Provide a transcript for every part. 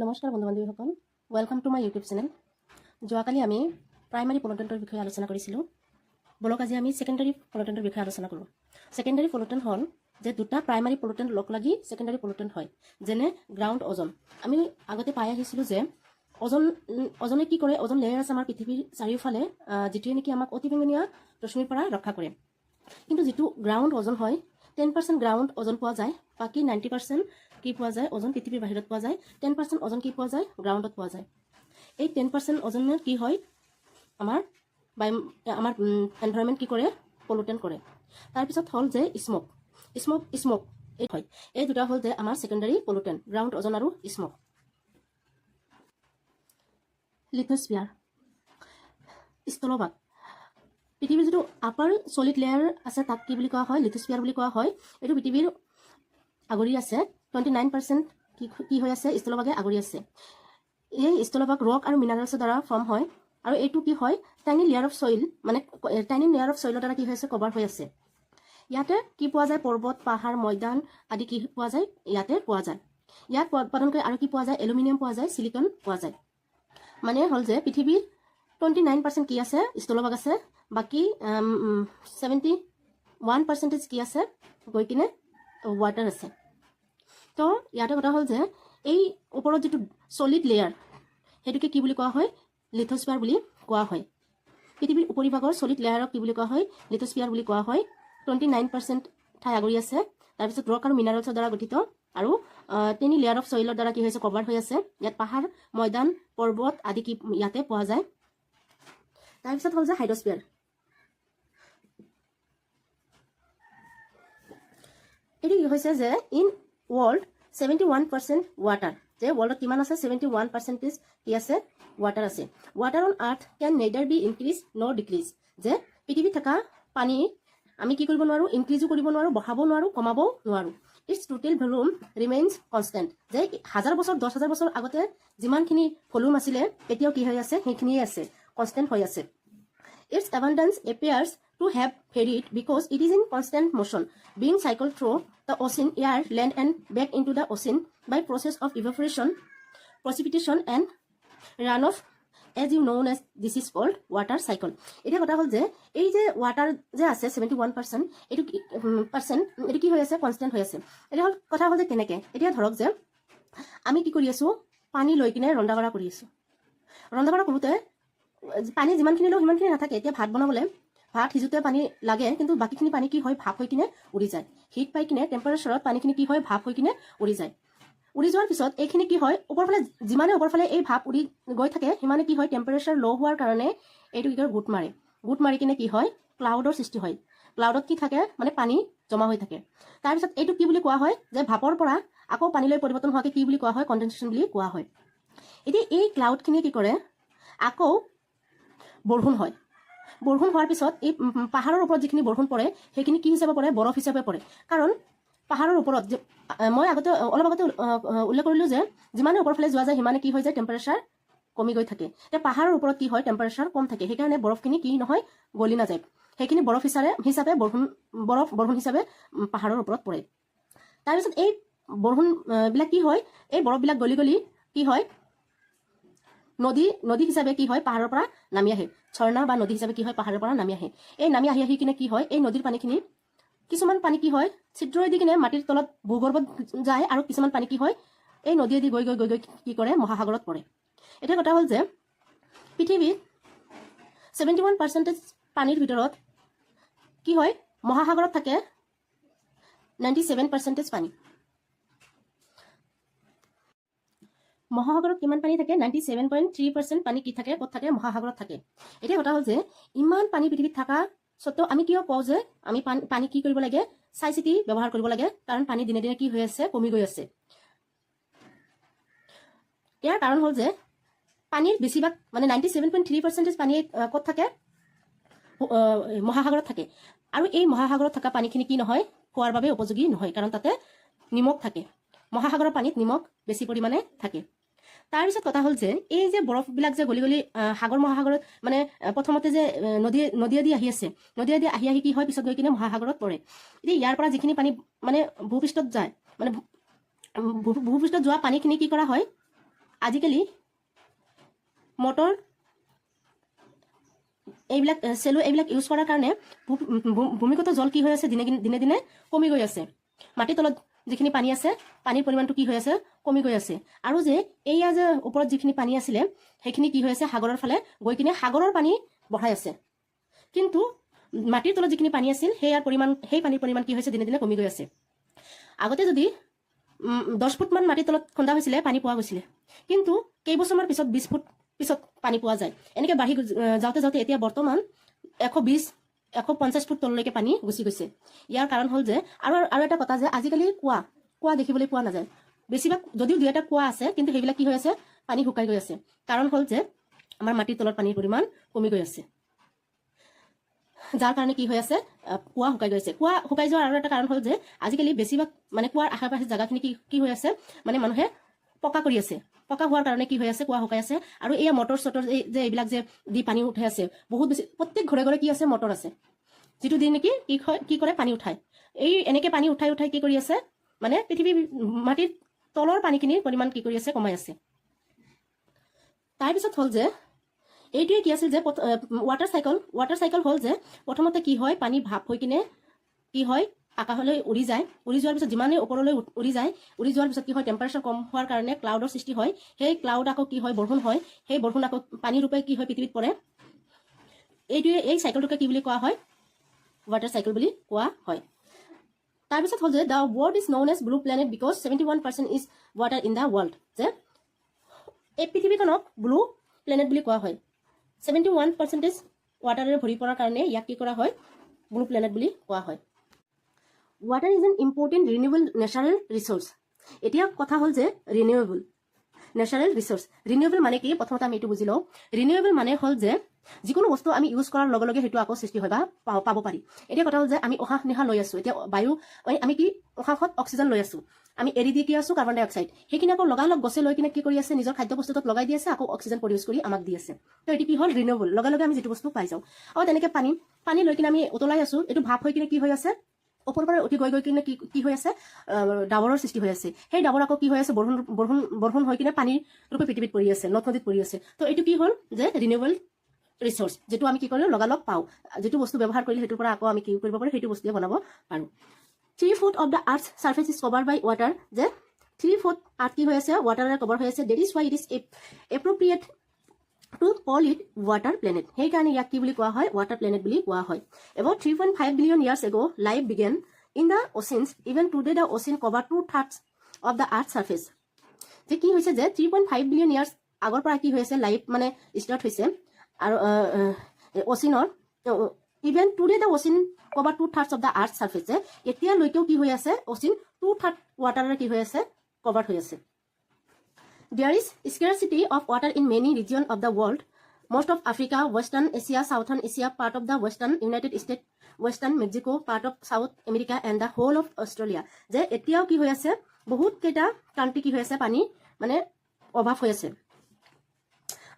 নমস্কাৰ বন্ধু বান্ধৱীসকল, welcome to my YouTube channel. যোৱাকালি আমি প্ৰাইমাৰী পলুটেণ্টৰ বিষয়ে আলোচনা কৰিছিলোঁ। বলক আজি আমি ছেকেণ্ডাৰী পলুটেণ্টৰ বিষয়ে আলোচনা কৰোঁ। ছেকেণ্ডাৰী পলুটেণ্ট হ'ল যে দুটা প্ৰাইমাৰী পলুটেণ্ট লগ লাগি ছেকেণ্ডাৰী পলুটেণ্ট হয়, যেনে গ্ৰাউণ্ড অজন। আমি আগতে পাই আহিছিলোঁ যে অজনে কি কৰে, অজন লেয়াৰ আছে আমাৰ পৃথিৱীৰ চাৰিওফালে, যিটোৱে নেকি আমাক অতি বেঙুনীয়া ৰশ্মিৰ পৰা ৰক্ষা কৰে। কিন্তু যিটো গ্ৰাউণ্ড অজন হয়, 10% গ্ৰাউণ্ড অজন পোৱা যায়, বাকী 90% কি পোৱা যায়, অজন পৃথিৱীৰ বাহিৰত পোৱা যায়। 10% অজন কি পোৱা যায়, গ্ৰাউণ্ডত পোৱা যায়। এই 10% অজনে কি হয়, আমাৰ এনভাইৰনমেণ্ট কি কৰে, পলুটেণ্ট কৰে। তাৰপিছত হ'ল যে স্মক এই হয়। এই দুটা হ'ল যে আমাৰ ছেকেণ্ডাৰী পলুটেণ্ট, গ্ৰাউণ্ড অজন আৰু স্মক। লিথোস্ফিয়াৰ, স্থলভাগ। পৃথিৱীৰ যিটো আপাৰ চলিড লেয়াৰ আছে তাক কি বুলি কোৱা হয়, লিথোস্ফিয়াৰ বুলি কোৱা হয়। এইটো পৃথিৱীৰ আগুৰি আছে। 29% কি হৈ আছে, স্থলভাগে আগুৰি আছে। এই স্থলভাগ ৰক আৰু মিনাৰেলছৰ দ্বাৰা ফৰ্ম হয়, আৰু এইটো কি হয়, টাইনি লেয়াৰ অফ ছইল, মানে টাইনি লেয়াৰ অফ ছইলৰ দ্বাৰা কি হৈ আছে, কভাৰ হৈ আছে। ইয়াতে কি পোৱা যায়, পৰ্বত, পাহাৰ, মৈদান আদি কি পোৱা যায়, ইয়াতে পোৱা যায়। ইয়াত উৎপাদন কৰি আৰু কি পোৱা যায়, এলুমিনিয়াম পোৱা যায়, চিলিকন পোৱা যায়। মানে হ'ল যে পৃথিৱীৰ 29% কি আছে, স্থলভাগ আছে, বাকী 71% কি আছে, গৈ কিনে ৱাটাৰ আছে। তো ইয়াতে কথা হ'ল যে এই ওপৰত যিটো চলিড লেয়াৰ, সেইটোকে কি বুলি কোৱা হয়, লিথোস্ফিয়াৰ বুলি কোৱা হয়। পৃথিৱীৰ উপৰিভাগৰ চলিড লেয়াৰক কি বুলি কোৱা হয়, লিথোস্ফিয়াৰ বুলি কোৱা হয়। 29% ঠাই আগুৰি আছে। তাৰপিছত ৰক আৰু মিনাৰেলছৰ দ্বাৰা গঠিত, আৰু টাইনি লেয়াৰ অফ ছইলৰ দ্বাৰা কি হৈছে, কভাৰ হৈ আছে। ইয়াত পাহাৰ, মৈদান, পৰ্বত আদি কি ইয়াতে পোৱা যায়। তাৰপিছত হ'ল যে হাইড্ৰস্ফিয়াৰ। এইটো কি হৈছে যে ইন ৱৰ্ল্ড 71% ৱাটাৰ, যে ৱৰ্ল্ডত কিমান আছে, 71% কি আছে, ৱাটাৰ আছে। Water on earth can neither be increase nor decrease, যে পৃথিৱীত থকা পানী আমি কি কৰিব নোৱাৰোঁ, ইনক্ৰিজো কৰিব নোৱাৰোঁ, বঢ়াব নোৱাৰোঁ, কমাবও নোৱাৰোঁ। Its total volume remains constant, যে 1000 বছৰ 10,000 বছৰ আগতে যিমানখিনি ভলিউম আছিলে এতিয়াও কি হৈ আছে, সেইখিনিয়ে আছে, কনষ্টেণ্ট হৈ আছে। Its abundance appears to have varied because it is in constant motion, being cycled through the ocean, air, land and back into the ocean by process of evaporation, precipitation and runoff, as you know as this is called water cycle. এতিয়া কথা হ'ল যে এই যে water যে আছে 71%, এইটো এইটো কি হৈ আছে, কনষ্টেণ্ট হৈ আছে। এতিয়া হ'ল কথা হ'ল যে কেনেকৈ, এতিয়া ধৰক যে আমি কি কৰি আছোঁ, পানী লৈ কিনে ৰন্ধা বঢ়া কৰি আছোঁ। ৰন্ধা বঢ়া কৰোঁতে পানী যিমানখিনি লওঁ সিমানখিনি নাথাকে। এতিয়া ভাত বনাবলৈ, ভাত সিজোতে পানী লাগে, কিন্তু বাকীখিনি পানী কি হয়, ভাপ হৈ কিনে উৰি যায়। হিট পাই কিনে টেম্পাৰেচাৰত পানীখিনি কি হয়, ভাপ হৈ কিনে উৰি যায়। উৰি যোৱাৰ পিছত এইখিনি কি হয়, ওপৰফালে যিমানে ওপৰফালে এই ভাপ উৰি গৈ থাকে, সিমানে কি হয়, টেম্পাৰেচাৰ ল' হোৱাৰ কাৰণে এইটো কি কৰে, গোট মাৰে। গোট মাৰি কিনে কি হয়, ক্লাউডৰ সৃষ্টি হয়। ক্লাউডত কি থাকে, মানে পানী জমা হৈ থাকে। তাৰপিছত এইটো কি বুলি কোৱা হয়, যে ভাপৰ পৰা আকৌ পানীলৈ পৰিৱৰ্তন হোৱাকে কি বুলি কোৱা হয়, কণ্ডেনচেশ্যন বুলি কোৱা হয়। এতিয়া এই ক্লাউডখিনিয়ে কি কৰে, আকৌ বৰষুণ হয়। বৰষুণ হোৱাৰ পিছত এই পাহাৰৰ ওপৰত যিখিনি বৰষুণ পৰে সেইখিনি কি হিচাপে পৰে, বৰফ হিচাপে পৰে। কাৰণ পাহাৰৰ ওপৰত মই অলপ আগতে উল্লেখ কৰিলোঁ যে যিমানে ওপৰফালে যোৱা যায় সিমানে কি হৈ যায়, টেম্পাৰেচাৰ কমি গৈ থাকে। এতিয়া পাহাৰৰ ওপৰত কি হয়, টেম্পাৰেচাৰ কম থাকে, সেইকাৰণে বৰফখিনি কি নহয়, গলি নাযায়। সেইখিনি বৰফ হিচাপে বৰষুণ হিচাপে পাহাৰৰ ওপৰত পৰে। তাৰপিছত এই বৰষুণবিলাক কি হয়, এই বৰফবিলাক গলি গলি কি হয়, নদী হিচাপে কি হয়, পাহাৰৰ পৰা নামি আহে। ঝৰ্ণা বা নদী হিচাপে কি হয়, পাহাৰৰ পৰা নামি আহে। এই নামি আহি কিনে কি হয়, এই নদীৰ পানীখিনি, কিছুমান পানী কি হয়, ছিদ্ৰই দি কিনে মাটিৰ তলত ভূগৰ্ভত যায়, আৰু কিছুমান পানী কি হয়, এই নদীয়েদি গৈ কি কৰে, মহাসাগৰত পৰে। এতিয়া কথা হ'ল যে পৃথিৱীত 71% পানীৰ ভিতৰত কি হয়, মহাসাগৰত থাকে 97% পানী। মহাসাগৰত কিমান পানী থাকে, 97.3% পানী কি থাকে, ক'ত থাকে, মহাসাগৰত থাকে। এতিয়া কথা হ'ল যে ইমান পানী পৃথিৱীত থকা স্বত্বেও আমি কিয় কওঁ যে আমি পানী কি কৰিব লাগে, চাই চিতি ব্যৱহাৰ কৰিব লাগে, কাৰণ পানী দিনে দিনে কি হৈ আছে, কমি গৈ আছে। ইয়াৰ কাৰণ হ'ল যে পানীৰ বেছিভাগ, মানে 97.3% পানী ক'ত থাকে, মহাসাগৰত থাকে। আৰু এই মহাসাগৰত থকা পানীখিনি কি নহয়, খোৱাৰ বাবে উপযোগী নহয়, কাৰণ তাতে নিমখ থাকে। মহাসাগৰৰ পানীত নিমখ বেছি পৰিমাণে থাকে। তাৰপিছত কথা হ'ল যে এই যে বৰফবিলাক যে গলি গলি সাগৰ মহাসাগৰত, মানে প্ৰথমতে যে নদীয়েদি আহি আছে, নদীয়েদি আহি কি হয়, পিছত গৈ কিনে মহাসাগৰত পৰে। এতিয়া ইয়াৰ পৰা যিখিনি পানী মানে ভূপৃষ্ঠত যায়, মানে ভূপৃষ্ঠত যোৱা পানীখিনি কি কৰা হয়, আজিকালি মটৰ এইবিলাক চেলো এইবিলাক ইউজ কৰাৰ কাৰণে ভূমিগত জল কি হৈ আছে দিনে দিনে কমি গৈ আছে। মাটিৰ তলত যিখিনি পানী আছে পানীৰ পৰিমাণটো কি হৈ আছে কমি গৈ আছে। আৰু যে এইয়া যে ওপৰত যিখিনি পানী আছিলে সেইখিনি কি হৈ আছে সাগৰৰ ফালে গৈ কিনে সাগৰৰ পানী বঢ়াই আছে। কিন্তু মাটিৰ তলত যিখিনি পানী আছিল সেই পানীৰ পৰিমাণ কি হৈছে দিনে দিনে কমি গৈ আছে। আগতে যদি 10 ফুটমান মাটিৰ তলত খন্দা হৈছিলে পানী পোৱা গৈছিলে, কিন্তু কেইবছৰমান পিছত 20 ফুট পিছত পানী পোৱা যায়। এনেকৈ বাঢ়ি যাওঁতে যাওঁতে এতিয়া বৰ্তমান 120-150 ফুট তললৈকে পানী গুচি গৈছে। ইয়াৰ কাৰণ হ'ল যে আৰু এটা কথা যে আজিকালি কুঁৱা দেখিবলৈ পোৱা নাযায়। বেছিভাগ যদিও 2-এটা কুঁৱা আছে, কিন্তু সেইবিলাক কি হৈ আছে পানী শুকাই গৈ আছে। কাৰণ হ'ল যে আমাৰ মাটিৰ তলত পানীৰ পৰিমাণ কমি গৈ আছে, যাৰ কাৰণে কি হৈ আছে কুঁৱা শুকাই গৈছে। কুঁৱা শুকাই যোৱাৰ আৰু এটা কাৰণ হ'ল যে আজিকালি বেছিভাগ মানে কুঁৱাৰ আশে পাশে জেগাখিনি কি হৈ আছে মানে মানুহে পকা কৰি আছে। পকা হোৱাৰ কাৰণে কি হৈ আছে কুঁৱা শুকাই আছে। আৰু এয়া মটৰ চটৰ যে এইবিলাক যে দি পানী উঠাই আছে বহুত বেছি, প্ৰত্যেক ঘৰে ঘৰে কি আছে মটৰ আছে, যিটো দি নেকি কি কৰে পানী উঠায়। এনেকে পানী উঠাই কি কৰি আছে মানে মাটিৰ তলৰ পানীখিনিৰ পৰিমাণ কি কৰি আছে কমাই আছে। তাৰপিছত হ'ল যে এইটোৱে কি আছিল যে ৱাটাৰ চাইকেল হ'ল যে প্ৰথমতে কি হয় পানী ভাপ হৈ কিনে কি হয় আকাশলৈ উৰি যায়। উৰি যোৱাৰ পিছত যিমানেই ওপৰলৈ উৰি যোৱাৰ পিছত কি হয় টেম্পাৰেচাৰ কম হোৱাৰ কাৰণে ক্লাউডৰ সৃষ্টি হয়। সেই ক্লাউড আকৌ কি হয় বৰষুণ হয়। সেই বৰষুণ আকৌ পানী ৰূপে কি হয় পৃথিৱীত পৰে। এই চাইকেলটোকে কি বুলি কোৱা হয় ৱাটাৰ চাইকেল বুলি কোৱা হয়। তাৰপিছত হ'ল যে the world is known as blue planet because 71% is water in the world, যে এই পৃথিৱীখনক ব্লু প্লেনেট বুলি কোৱা হয়। 71% ৱাটাৰেৰে ভৰি পৰাৰ কাৰণে ইয়াক কি কৰা হয় ব্লু প্লেনেট বুলি কোৱা হয়। Water is an important renewable natural resource. এতিয়া কথা হ'ল যে ৰিনিউৱেবল নেচাৰেল ৰিচোৰ্চ। ৰিনিউৱেবল মানে কি প্ৰথমতে আমি এইটো বুজি লওঁ। ৰিনিউৱেবল মানে হ'ল যে যিকোনো বস্তু আমি ইউজ কৰাৰ লগে লগে সেইটো আকৌ সৃষ্টি হয় বা পাব পাৰি। এতিয়া কথা হ'ল যে আমি উশাহ নিশাহ লৈ আছো, এতিয়া বায়ু আমি কি উশাহত অক্সিজেন লৈ আছো, আমি এৰি দি কি আছো কাৰ্বন ডাই অক্সাইড। সেইখিনি আকৌ লগালগ গছে লৈ কিনে কি কৰি আছে নিজৰ খাদ্য বস্তুত লগাই দি আছে, আকৌ অক্সিজেন প্ৰডিউচ কৰি আমাক দি আছে। তো এইটো কি হ'ল ৰিনিউৱেবল, লগে লগে আমি যিটো বস্তু পাই যাওঁ। আৰু তেনেকে পানী লৈ কিনে আমি উতলাই আছো, এইটো ভাপ হৈ কিনে কি হৈ আছে ওপৰৰ পৰা উঠি গৈ কিনে কি হৈ আছে ডাৱৰৰ সৃষ্টি হৈ আছে। সেই ডাৱৰ আকৌ কি হৈ আছে বৰষুণ হৈ কিনে পানীৰ ৰূপে পৃথিৱীত পৰি আছে, নদ নদীত পৰি আছে। তো এইটো কি হ'ল যে ৰিনিউৱেবল ৰিচোৰ্চ, যিটো আমি কি কৰোঁ লগালগ পাওঁ। যিটো বস্তু ব্যৱহাৰ কৰিলে সেইটোৰ পৰা আকৌ আমি কি কৰিব পাৰোঁ সেইটো বস্তুৱে বনাব পাৰোঁ। 3 foot of the earth surface is covered by water, যে 3 ফুট আৰ্থ কি হৈ আছে ৱাটাৰেৰে কভাৰ হৈ আছে। That is why it is appropriate to call it water planet. সেইকাৰণে ইয়াক কি বুলি কোৱা হয় ৱাটাৰ প্লেনেট বুলি কোৱা হয়। About 3.5 billion years ago life began in the oceans. Even today the ocean cover 2/3 of the earth surface. যে কি হৈছে যে 3.5 বিলিয়ন ইয়াৰ্ছ আগৰ পৰা কি হৈ আছে লাইফ মানে ষ্টাৰ্ট হৈছে। আৰু অচিনৰ ইভেন টুডে দ্য অচিন cover 2/3 of the earth surface, যে এতিয়ালৈকেও কি হৈ আছে অচিন 2/3 ৱাটাৰেৰে কি হৈ আছে কভাৰ হৈ আছে। There is scarcity of water in many regions of the world. Most of Africa, Western Asia, Southern Asia, part of the Western United States, Western Mexico, part of South America and the whole of Australia. যে এতিয়াও কি হৈ আছে বহুত কেইটা country কি হৈ আছে পানী মানে অভাৱ হৈ আছে।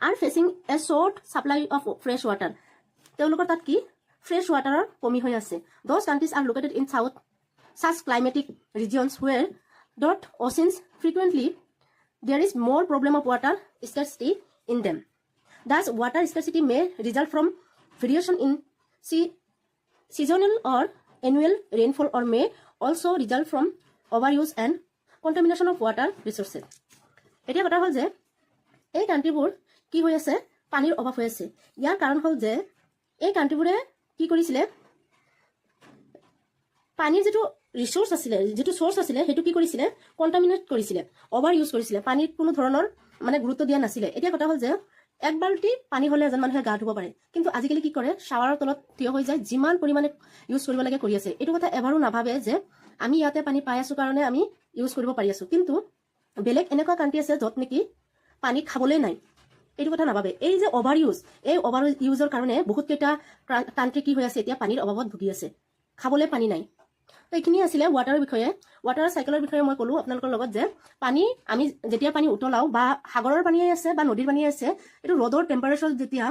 are facing a short supply of fresh water. তেওঁলোকৰ তাত কি ফ্ৰেছ ৱাটাৰৰ কমি হৈ আছে। Those countries are located in such climatic regions where drought oceans frequently. There is more problem of water scarcity in them. Thus, water scarcity may result from variation in seasonal or annual rainfall, or may also result from overuse and contamination of water resources. এতিয়া কথা হ'ল যে এই কাণ্ট্ৰিবোৰ কি হৈ আছে পানীৰ অভাৱ হৈ আছে। ইয়াৰ কাৰণ হ'ল যে এই কাণ্ট্ৰিবোৰে কি কৰিছিলে পানীৰ যিটো ৰিচোৰ্চ আছিলে, যিটো চ'ৰ্চ আছিলে সেইটো কি কৰিছিলে কণ্টামিনেট কৰিছিলে, অভাৰ ইউজ কৰিছিলে, পানীত কোনো ধৰণৰ মানে গুৰুত্ব দিয়া নাছিলে। এতিয়া কথা হ'ল যে এক বাল্টি পানী হ'লে এজন মানুহে গা ধুব পাৰে, কিন্তু আজিকালি কি কৰে শ্বাৱাৰৰ তলত থিয় হৈ যায়, যিমান পৰিমাণে ইউজ কৰিব লাগে কৰি আছে। এইটো কথা এবাৰো নাভাবে যে আমি ইয়াতে পানী পাই আছো কাৰণে আমি ইউজ কৰিব পাৰি আছো, কিন্তু বেলেগ এনেকুৱা কাণ্ট্ৰি আছে য'ত নেকি পানী খাবলৈ নাই, এইটো কথা নাভাবে। এই যে অভাৰ ইউজৰ কাৰণে বহুত কেইটা কাণ্ট্ৰি কি হৈ আছে এতিয়া পানীৰ অভাৱত ভুগি আছে, খাবলৈ পানী নাই। তো এইখিনি আছিলে ৱাটাৰৰ বিষয়ে। ৱাটাৰ চাইকেলৰ বিষয়ে মই ক'লো আপোনালোকৰ লগত যে পানী আমি যেতিয়া পানী উতলাওঁ বা সাগৰৰ পানীয়ে আছে বা নদীৰ পানীয়ে আছে, এইটো ৰ'দৰ টেম্পাৰেচাৰ যেতিয়া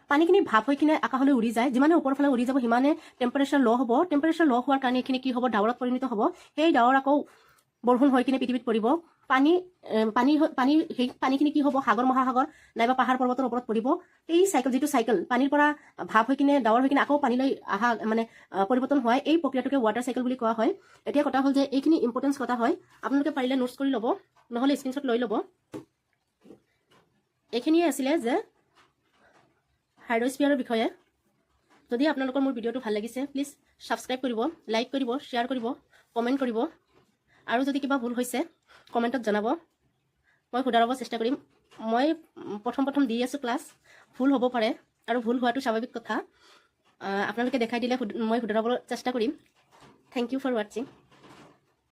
পানীখিনি ভাপ হৈ কিনে আকাশলৈ উৰি যায়, যিমানে ওপৰৰ ফালে উৰি যাব সিমানে টেম্পাৰেচাৰ ল' হ'ব। টেম্পাৰেচাৰ ল' হোৱাৰ কাৰণে এইখিনি কি হ'ব ডাৱৰত পৰিণত হ'ব। সেই ডাৱৰ আকৌ বৰষুণ হৈ কিনে পৃথিৱীত পৰিব, পানীখিনি কি হ'ব সাগৰ মহাসাগৰ নাইবা পাহাৰ পৰ্বতৰ ওপৰত পৰিব এই যিটো চাইকেল পানীৰ পৰা ভাৱ হৈ কিনে ডাৱৰ হৈ কিনে আকৌ পানীলৈ অহা মানে পৰিৱৰ্তন হয় এই প্ৰক্ৰিয়াটোকে ৱাটাৰ চাইকেল বুলি কোৱা হয় এতিয়া কথা হ'ল যে এইখিনি ইম্পৰ্টেঞ্চ কথা হয় আপোনালোকে পাৰিলে নোটছ কৰি ল'ব নহ'লে স্ক্ৰীনশ্বট লৈ ল'ব এইখিনিয়ে আছিলে যে হাইড্ৰস্ফিয়াৰৰ বিষয়ে যদি আপোনালোকৰ মোৰ ভিডিঅ'টো ভাল লাগিছে প্লিজ ছাবস্ক্ৰাইব কৰিব লাইক কৰিব শ্বেয়াৰ কৰিব কমেণ্ট কৰিব আৰু যদি কিবা ভুল হৈছে কমেণ্টত জনাব মই শুধৰাব চেষ্টা কৰিম মই প্ৰথম দি আছোঁ ক্লাছ ভুল হ'ব পাৰে আৰু ভুল হোৱাটো স্বাভাৱিক কথা আপোনালোকে দেখাই দিলে মই শুধৰাবলৈ চেষ্টা কৰিম থেংক ইউ ফৰ ৱাটছিং